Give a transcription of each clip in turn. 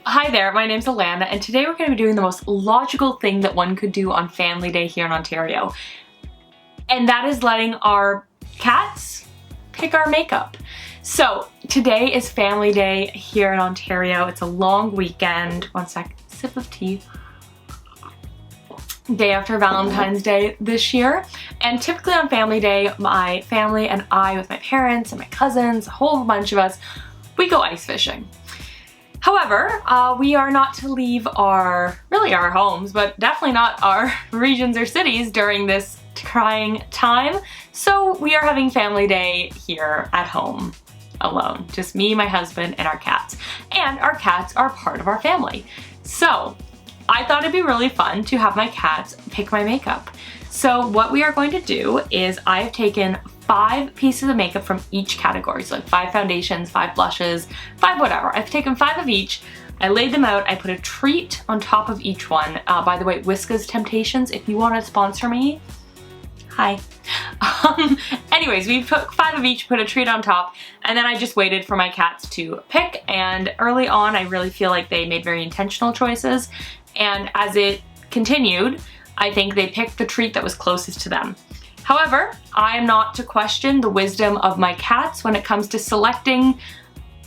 Hi there, my name's Alana, and today we're going to be doing the most logical thing that one could do on Family Day here in Ontario. And that is letting our cats pick our makeup. So today is Family Day here in Ontario. It's a long weekend. One sec, sip of tea. Day after Valentine's Day this year. And typically on Family Day, my family and I, with my parents and my cousins, a whole bunch of us, we go ice fishing. However, we are not to leave our homes, but definitely not our regions or cities during this trying time. So we are having Family Day here at home alone. Just me, my husband, and our cats. And our cats are part of our family. So I thought it'd be really fun to have my cats pick my makeup. So what we are going to do is I have taken 5 pieces of makeup from each category. So like 5 foundations, 5 blushes, 5 whatever. I've taken 5 of each. I laid them out. I put a treat on top of each one. By the way, Whiskas Temptations, if you want to sponsor me, hi. Anyways, we took 5 of each, put a treat on top, and then I just waited for my cats to pick. And early on, I really feel like they made very intentional choices. And as it continued, I think they picked the treat that was closest to them. However, I am not to question the wisdom of my cats when it comes to selecting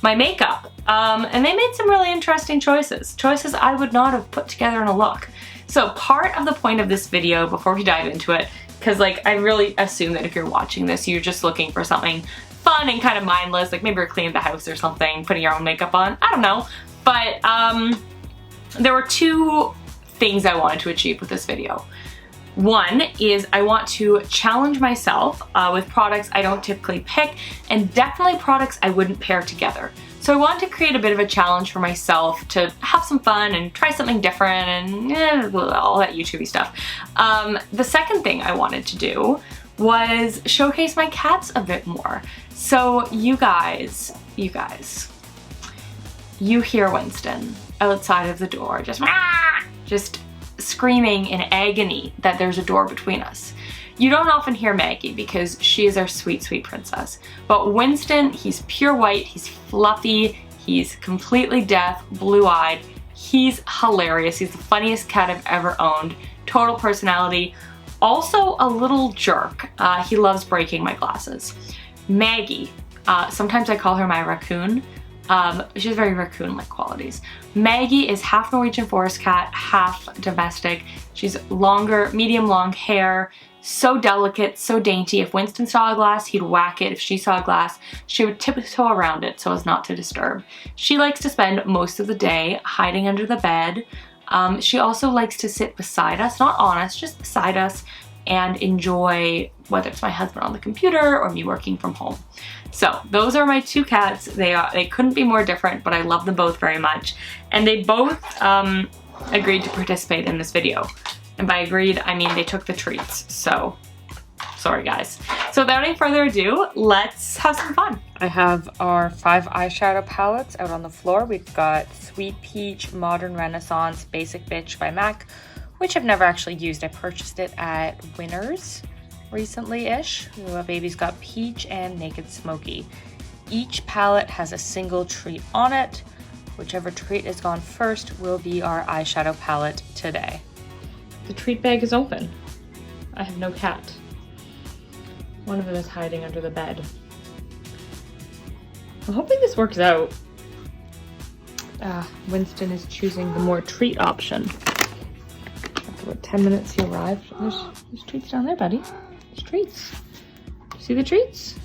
my makeup. And they made some really interesting choices. Choices I would not have put together in a look. So part of the point of this video, before we dive into it, because like I really assume that if you're watching this, you're just looking for something fun and kind of mindless, like maybe you're cleaning the house or something, putting your own makeup on, I don't know. But there were 2 things I wanted to achieve with this video. One is I want to challenge myself with products I don't typically pick, and definitely products I wouldn't pair together. So I wanted to create a bit of a challenge for myself to have some fun and try something different and all that YouTube-y stuff. The second thing I wanted to do was showcase my cats a bit more. So you hear Winston outside of the door just screaming in agony that there's a door between us. You don't often hear Maggie because she is our sweet, sweet princess. But Winston, he's pure white, he's fluffy, he's completely deaf, blue-eyed. He's hilarious. He's the funniest cat I've ever owned. Total personality. Also a little jerk. He loves breaking my glasses. Maggie, sometimes I call her my raccoon. She has very raccoon-like qualities. Maggie is half Norwegian forest cat, half domestic. She's longer, medium long hair, so delicate, so dainty. If Winston saw a glass, he'd whack it. If she saw a glass, she would tiptoe around it so as not to disturb. She likes to spend most of the day hiding under the bed. She also likes to sit beside us, not on us, just beside us, and enjoy whether it's my husband on the computer or me working from home. So those are my 2 cats. They couldn't be more different, but I love them both very much. And they both agreed to participate in this video. And by agreed, I mean they took the treats. So, sorry guys. So without any further ado, let's have some fun. I have our 5 eyeshadow palettes out on the floor. We've got Sweet Peach, Modern Renaissance, Basic Bitch by MAC, which I've never actually used. I purchased it at Winners recently-ish. My baby's got Peach and Naked Smoky. Each palette has a single treat on it. Whichever treat is gone first will be our eyeshadow palette today. The treat bag is open. I have no cat. One of them is hiding under the bed. I'm hoping this works out. Winston is choosing the more treat option. After what, 10 minutes he arrived. There's treats down there, buddy. There's treats. See the treats?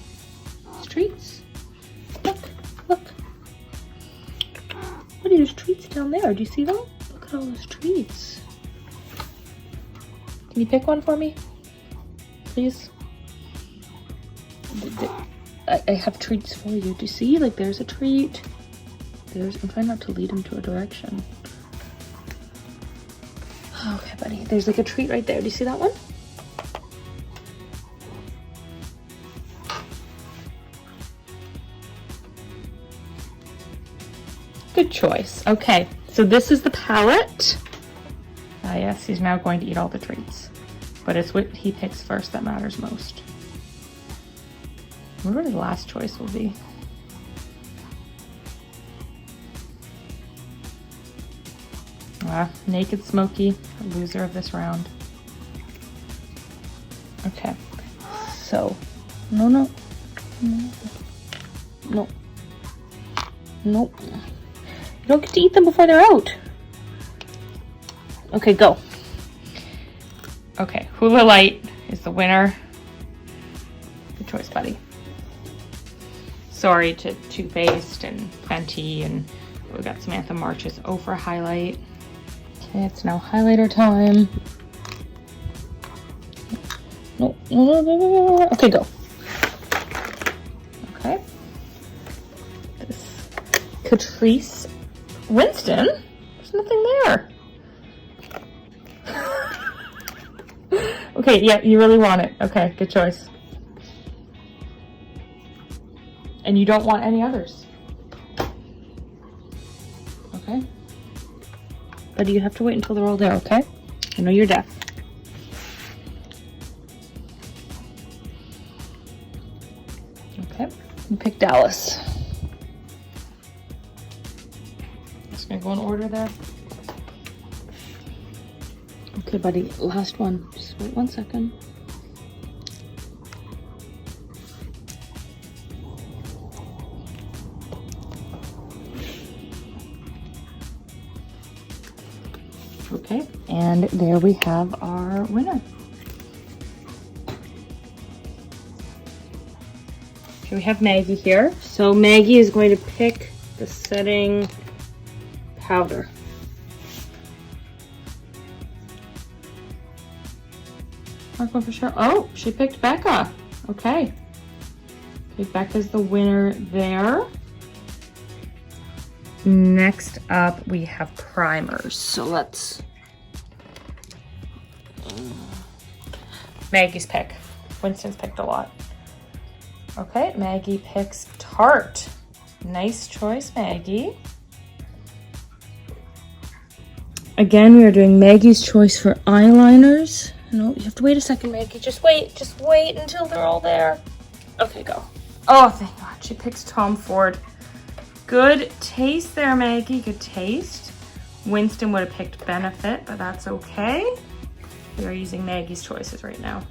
There's treats. Look, look. Buddy, there's treats down there. Do you see them? Look at all those treats. Can you pick one for me? Please? I have treats for you. Do you see? Like, there's a treat. I'm trying not to lead him to a direction. Okay, buddy. There's like a treat right there. Do you see that one? Good choice. Okay, so this is the palette. Yes, he's now going to eat all the treats. But it's what he picks first that matters most. I wonder what his last choice will be. Naked Smokey, loser of this round. Okay, so, no. Nope. You don't get to eat them before they're out. Okay, go. Okay, Hoola Light is the winner. Good choice, buddy. Sorry to Too Faced and Fenty, and we got Samantha March's O for highlight. Okay, it's now highlighter time. No. Okay, go. Okay. This Catrice Winston. There's nothing there. Okay, yeah, you really want it. Okay, good choice. And you don't want any others. Okay? But you have to wait until they're all there, okay? I know you're deaf. Okay, you picked Dallas. Just gonna go in order there. Okay, buddy, last one. Just wait 1 second. Okay, and there we have our winner. Okay, we have Maggie here. So Maggie is going to pick the setting powder. Mark one for sure. Oh, she picked Becca. Okay. Okay, Becca's the winner there. Next up, we have primers. So let's... Maggie's pick. Winston's picked a lot. Okay, Maggie picks Tarte. Nice choice, Maggie. Again, we are doing Maggie's choice for eyeliners. No, you have to wait a second, Maggie. Just wait until they're all there. Okay, go. Oh, thank God, she picks Tom Ford. Good taste there, Maggie, good taste. Winston would have picked Benefit, but that's okay. We are using Maggie's choices right now.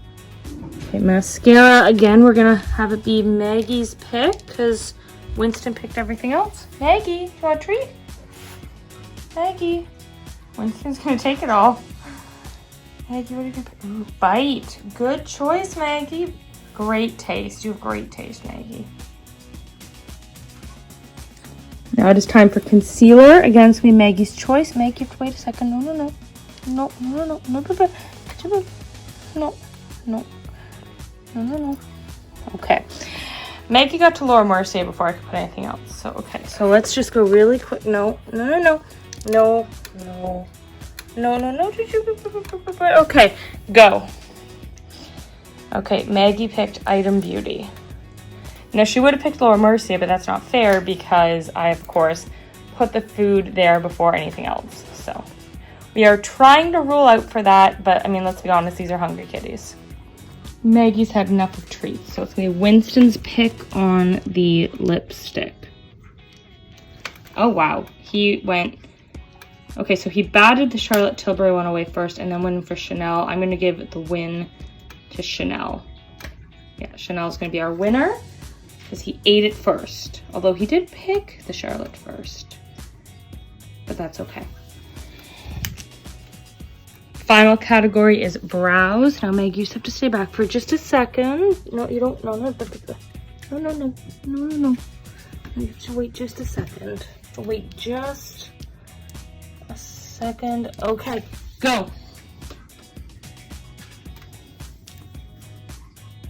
Okay, mascara, again, we're gonna have it be Maggie's pick because Winston picked everything else. Maggie, you want a treat? Maggie. Winston's gonna take it all. Maggie, what are you gonna pick? Ooh, Bite. Good choice, Maggie. Great taste. You have great taste, Maggie. Now it is time for concealer. Again, it's gonna be Maggie's choice. Maggie, you have to wait a second. No. Okay. Maggie got to Laura Mercier before I could put anything else. So, okay. So let's just go really quick. No. Okay, go. Okay, Maggie picked Item Beauty. Now, she would have picked Laura Mercier, but that's not fair because I, of course, put the food there before anything else. So, we are trying to rule out for that, but, I mean, let's be honest, these are hungry kitties. Maggie's had enough of treats, so it's going to be Winston's pick on the lipstick. Oh, wow. He went... Okay, so he batted the Charlotte Tilbury one away first and then went for Chanel. I'm going to give the win to Chanel. Yeah, Chanel's going to be our winner because he ate it first. Although he did pick the Charlotte first. But that's okay. Final category is brows. Now, Meg, you just have to stay back for just a second. No, you don't. No. You have to wait just a second. Wait just a second. Okay, go.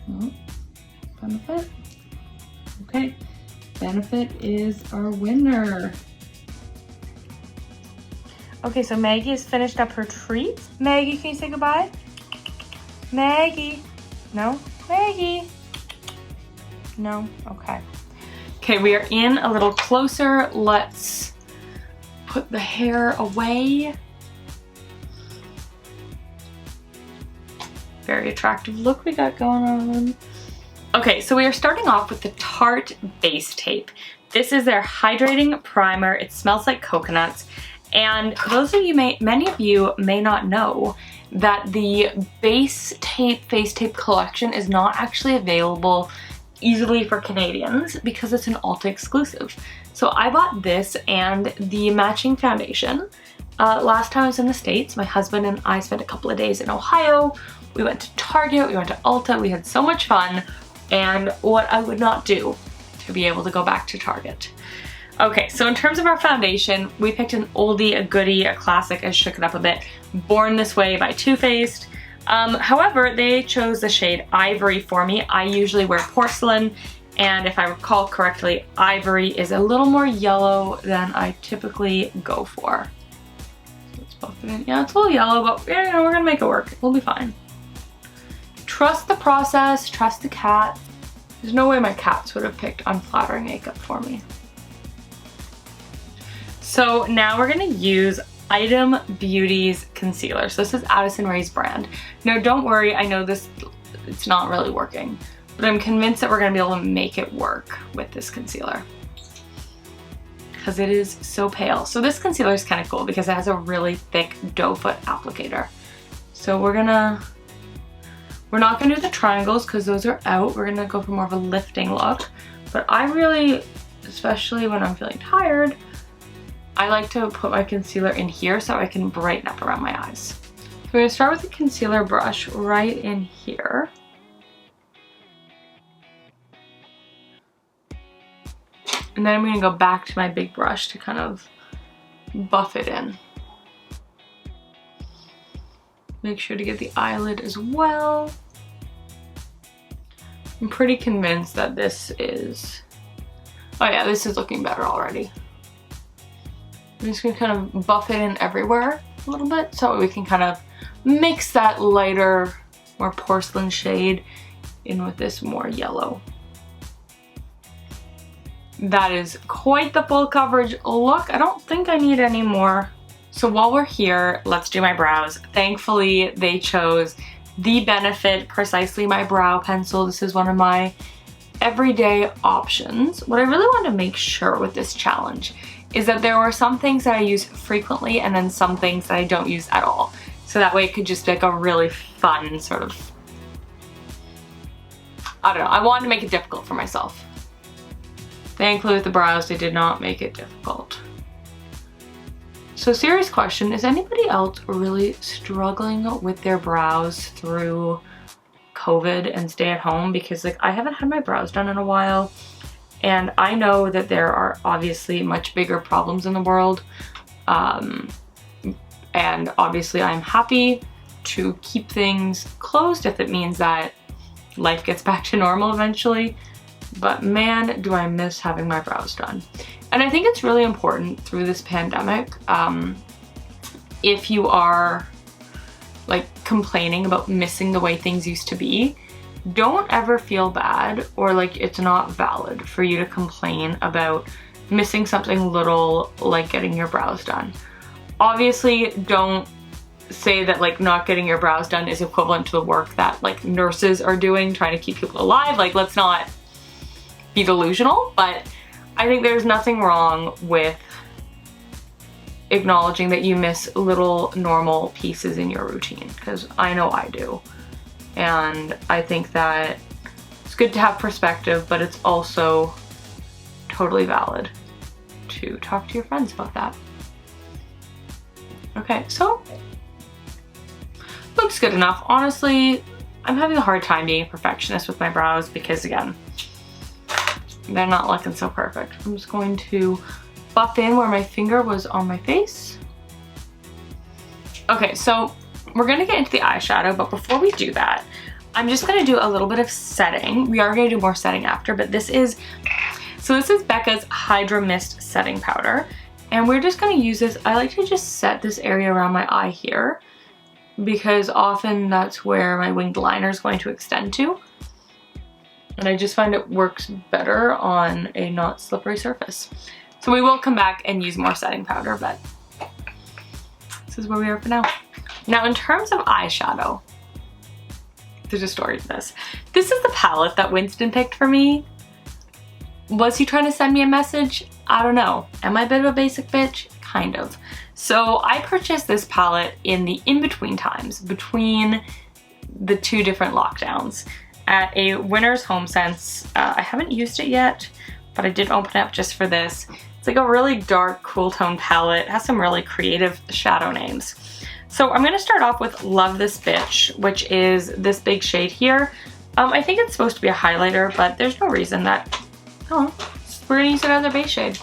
Oh, Benefit. Okay, Benefit is our winner. Okay, so Maggie has finished up her treats. Maggie, can you say goodbye? Maggie. No? Maggie. No? Okay. Okay, we are in a little closer. Let's put the hair away. Very attractive look we got going on. Okay, so we are starting off with the Tarte Base Tape. This is their hydrating primer. It smells like coconuts. And those of you many of you may not know that the base tape face tape collection is not actually available easily for Canadians because it's an Ulta exclusive. So I bought this and the matching foundation. Last time I was in the States, my husband and I spent a couple of days in Ohio. We went to Target, we went to Ulta, we had so much fun, and what I would not do to be able to go back to Target. Okay, so in terms of our foundation, we picked an oldie, a goodie, a classic. I shook it up a bit. Born This Way by Too Faced. However, they chose the shade Ivory for me. I usually wear porcelain, and if I recall correctly, Ivory is a little more yellow than I typically go for. So let's buff it in. Yeah, it's a little yellow, but you know, we're gonna make it work. We'll be fine. Trust the process, trust the cat. There's no way my cats would have picked unflattering makeup for me. So now we're gonna use Item Beauty's concealer. So this is Addison Rae's brand. Now don't worry, I know it's not really working, but I'm convinced that we're gonna be able to make it work with this concealer because it is so pale. So this concealer is kind of cool because it has a really thick doe foot applicator. So we're not gonna do the triangles because those are out. We're gonna go for more of a lifting look. But I really, especially when I'm feeling tired, I like to put my concealer in here so I can brighten up around my eyes. So we're gonna start with the concealer brush right in here. And then I'm gonna go back to my big brush to kind of buff it in. Make sure to get the eyelid as well. I'm pretty convinced that this is, oh yeah, this is looking better already. I'm just gonna kind of buff it in everywhere a little bit so we can kind of mix that lighter, more porcelain shade in with this more yellow. That is quite the full coverage look. I don't think I need any more. So while we're here, let's do my brows. Thankfully, they chose the Benefit Precisely My Brow Pencil. This is one of my everyday options. What I really want to make sure with this challenge is that there are some things that I use frequently and then some things that I don't use at all. So that way it could just be like a really fun sort of, I don't know, I wanted to make it difficult for myself. Thankfully with the brows, they did not make it difficult. So serious question, is anybody else really struggling with their brows through COVID and stay at home? Because like I haven't had my brows done in a while. And I know that there are obviously much bigger problems in the world. And obviously I'm happy to keep things closed if it means that life gets back to normal eventually. But man, do I miss having my brows done. And I think it's really important through this pandemic, if you are like complaining about missing the way things used to be, don't ever feel bad or like it's not valid for you to complain about missing something little like getting your brows done. Obviously, don't say that like not getting your brows done is equivalent to the work that like nurses are doing trying to keep people alive. Like let's not be delusional, but I think there's nothing wrong with acknowledging that you miss little normal pieces in your routine, because I know I do. And I think that it's good to have perspective, but it's also totally valid to talk to your friends about that. Okay, so looks good enough. Honestly, I'm having a hard time being a perfectionist with my brows because again, they're not looking so perfect. I'm just going to buff in where my finger was on my face. Okay, so we're gonna get into the eyeshadow, but before we do that, I'm just gonna do a little bit of setting. We are gonna do more setting after, but this is Becca's Hydra-Mist setting powder. And we're just gonna use this. I like to just set this area around my eye here because often that's where my winged liner is going to extend to. And I just find it works better on a not slippery surface. So we will come back and use more setting powder, but this is where we are for now. Now in terms of eyeshadow, there's a story to this. This is the palette that Winston picked for me. Was he trying to send me a message? I don't know. Am I a bit of a basic bitch? kind of. So I purchased this palette in the in-between times, between the two different lockdowns, at a Winners Home Sense. I haven't used it yet, but I did open it up just for this. It's like a really dark, cool tone palette. It has some really creative shadow names. So I'm gonna start off with Love This Bitch, which is this big shade here. I think it's supposed to be a highlighter, but there's no reason that, oh, we're gonna use it as our base shade.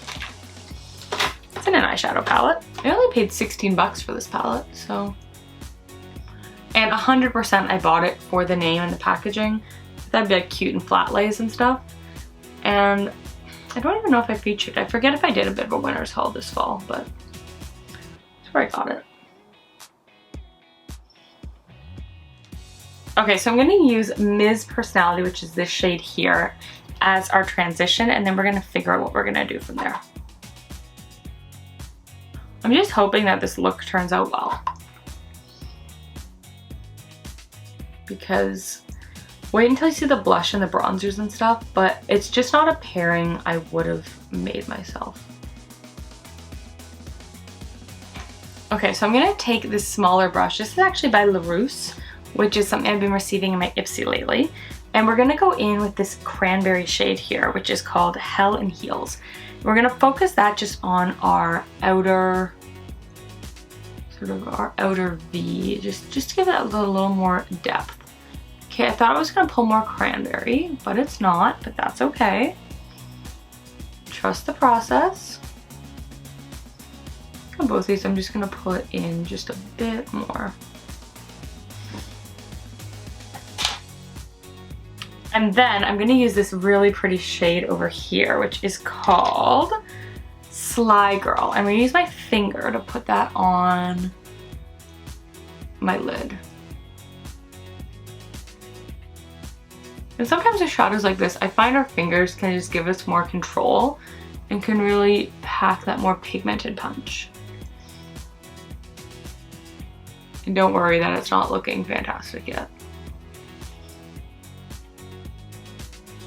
It's in an eyeshadow palette. I only paid 16 bucks for this palette, so. And 100% I bought it for the name and the packaging. That'd be like cute and flat lays and stuff. And I don't even know if I featured it. I forget if I did a bit of a winner's haul this fall, but that's where I got it. Okay, so I'm gonna use Ms. Personality, which is this shade here, as our transition, and then we're gonna figure out what we're gonna do from there. I'm just hoping that this look turns out well, because wait until you see the blush and the bronzers and stuff, but it's just not a pairing I would have made myself. Okay, so I'm gonna take this smaller brush. This is actually by Rouge, which is something I've been receiving in my Ipsy lately. And we're gonna go in with this cranberry shade here, which is called Hell in Heels. We're gonna focus that just on our outer, sort of our outer V, just to give it a little more depth. Okay, I thought I was gonna pull more cranberry, but it's not, but that's okay. Trust the process. On both these, I'm just gonna put in just a bit more. And then I'm gonna use this really pretty shade over here, which is called Sly Girl. I'm gonna use my finger to put that on my lid. And sometimes with shadows like this, I find our fingers can just give us more control and can really pack that more pigmented punch. And don't worry that it's not looking fantastic yet.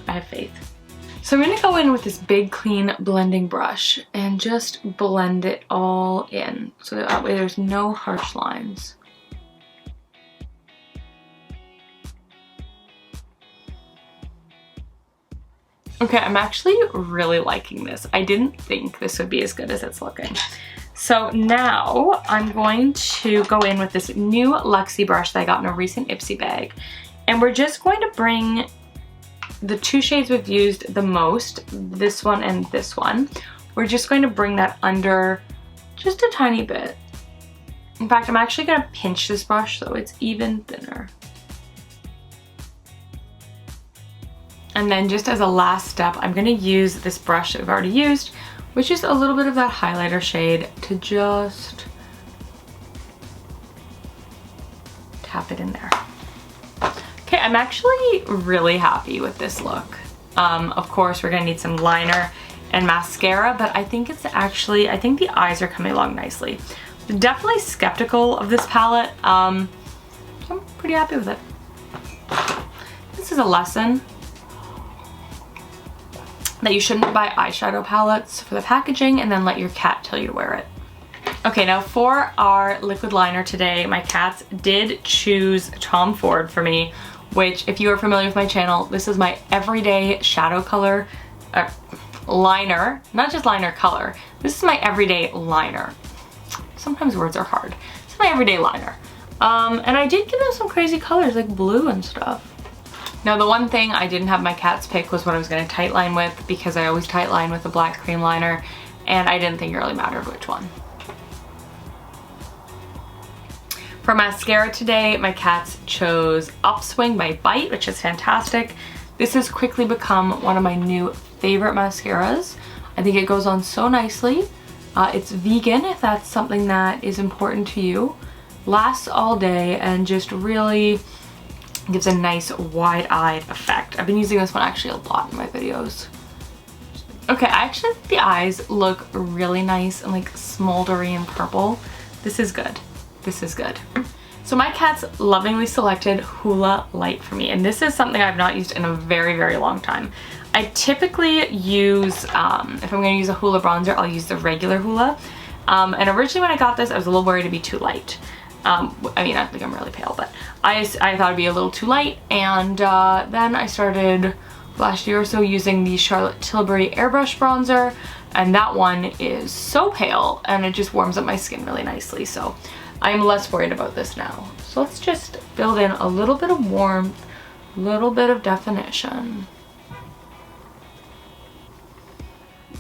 I have faith. So I'm gonna go in with this big clean blending brush and just blend it all in so that way there's no harsh lines. Okay, I'm actually really liking this. I didn't think this would be as good as it's looking. So now I'm going to go in with this new Luxie brush that I got in a recent Ipsy bag. And we're just going to bring the two shades we've used the most, this one and this one, we're just going to bring that under just a tiny bit. In fact, I'm actually gonna pinch this brush so it's even thinner. And then just as a last step, I'm gonna use this brush that we've already used, which is a little bit of that highlighter shade, to just tap it in there. Okay, I'm actually really happy with this look. Of course, we're gonna need some liner and mascara, but I think it's actually, I think the eyes are coming along nicely. I'm definitely skeptical of this palette. I'm pretty happy with it. This is a lesson that you shouldn't buy eyeshadow palettes for the packaging and then let your cat tell you to wear it. Okay, now for our liquid liner today, my cats did choose Tom Ford for me, which if you are familiar with my channel, this is my everyday shadow color, liner, not just liner color. This is my everyday liner. Sometimes words are hard. It's my everyday liner. And I did give them some crazy colors like blue and stuff. Now the one thing I didn't have my cats pick was what I was gonna tightline with, because I always tightline with a black cream liner, and I didn't think it really mattered which one. For mascara today, my cats chose Upswing by Bite, which is fantastic. This has quickly become one of my new favorite mascaras. I think it goes on so nicely. It's vegan, if that's something that is important to you. Lasts all day and just really gives a nice wide-eyed effect. I've been using this one actually a lot in my videos. Okay, I actually think the eyes look really nice and like smoldery and purple. This is good. This is good. So my cats lovingly selected Hoola Light for me, and this is something I've not used in a very, very long time. I typically use, if I'm gonna use a Hoola bronzer, I'll use the regular Hoola, And originally when I got this, I was a little worried it'd be too light. I mean, I think I'm really pale, but I thought it'd be a little too light. And then I started last year or so using the Charlotte Tilbury Airbrush Bronzer. And that one is so pale and it just warms up my skin really nicely. So I'm less worried about this now. So let's just build in a little bit of warmth, a little bit of definition.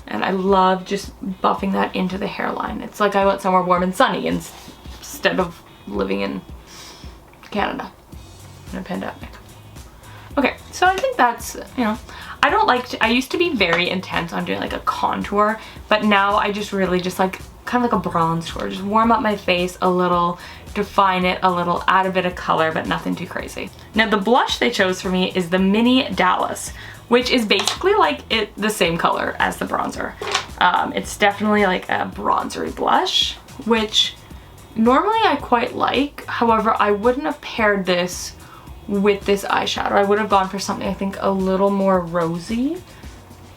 And I love just buffing that into the hairline. It's like I went somewhere warm and sunny instead of living in Canada in a pandemic. Okay, so I think that's, you know, I don't like to, I used to be very intense on doing like a contour, but now I just really just like kind of like a bronze tour. Just warm up my face a little, define it a little, add a bit of color, but nothing too crazy. Now the blush they chose for me is the Mini Dallas, which is basically like the same color as the bronzer. It's definitely like a bronzery blush, which normally I quite like. However, I wouldn't have paired this with this eyeshadow. I would have gone for something I think a little more rosy,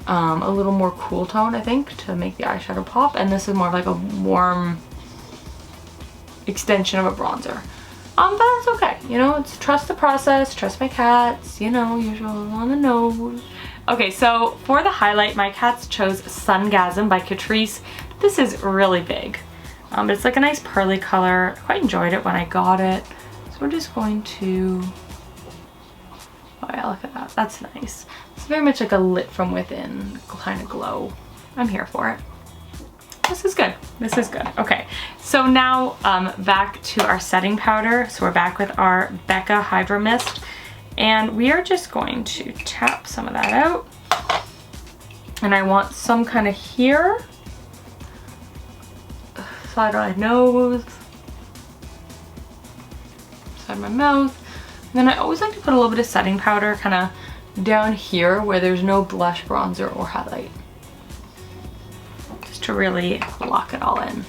a little more cool tone I think to make the eyeshadow pop, and this is more of like a warm extension of a bronzer. But it's okay, you know, it's trust the process, trust my cats, you know, usual on the nose. Okay, so for the highlight, my cats chose Sungasm by Catrice. This is really big, but it's like a nice pearly color. I quite enjoyed it when I got it. So we're just going to, oh yeah, look at that, that's nice. It's very much like a lit from within kind of glow. I'm here for it. This is good. This is good. Okay, so now back to our setting powder. So we're back with our Becca Hydra-Mist, and we are just going to tap some of that out. And I want some kind of here, side of my nose, side of my mouth. And then I always like to put a little bit of setting powder kind of down here where there's no blush, bronzer, or highlight, to really lock it all in.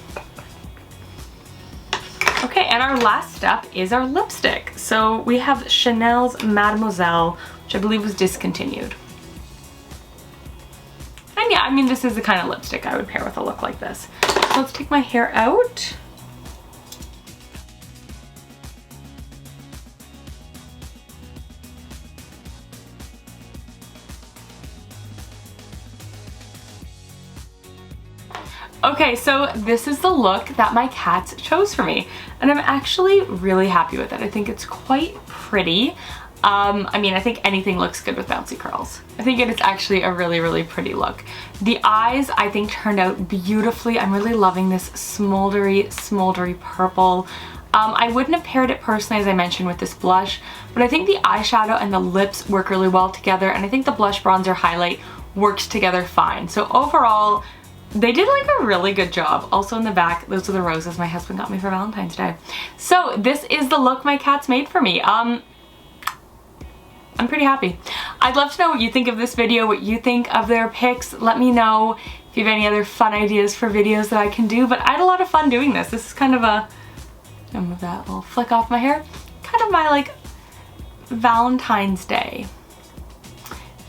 Okay, and our last step is our lipstick. So we have Chanel's Mademoiselle, which I believe was discontinued. And yeah, I mean, this is the kind of lipstick I would pair with a look like this. So let's take my hair out. Okay, so this is the look that my cats chose for me, and I'm actually really happy with it. I think it's quite pretty. I mean, I think anything looks good with bouncy curls. I think it is actually a really, really pretty look. The eyes, I think, turned out beautifully. I'm really loving this smoldery purple. I wouldn't have paired it personally, as I mentioned, with this blush, but I think the eyeshadow and the lips work really well together, and I think the blush, bronzer, highlight works together fine. So overall, they did like a really good job. Also in the back, those are the roses my husband got me for Valentine's Day. So this is the look my cats made for me. I'm pretty happy. I'd love to know what you think of this video, what you think of their picks. Let me know if you have any other fun ideas for videos that I can do, but I had a lot of fun doing this. This is kind of a, I'll move that little flick off my hair, kind of my like Valentine's Day,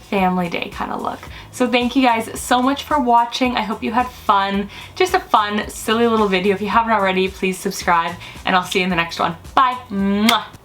family day kind of look. So thank you guys so much for watching. I hope you had fun. Just a fun, silly little video. If you haven't already, please subscribe, and I'll see you in the next one. Bye. Mwah.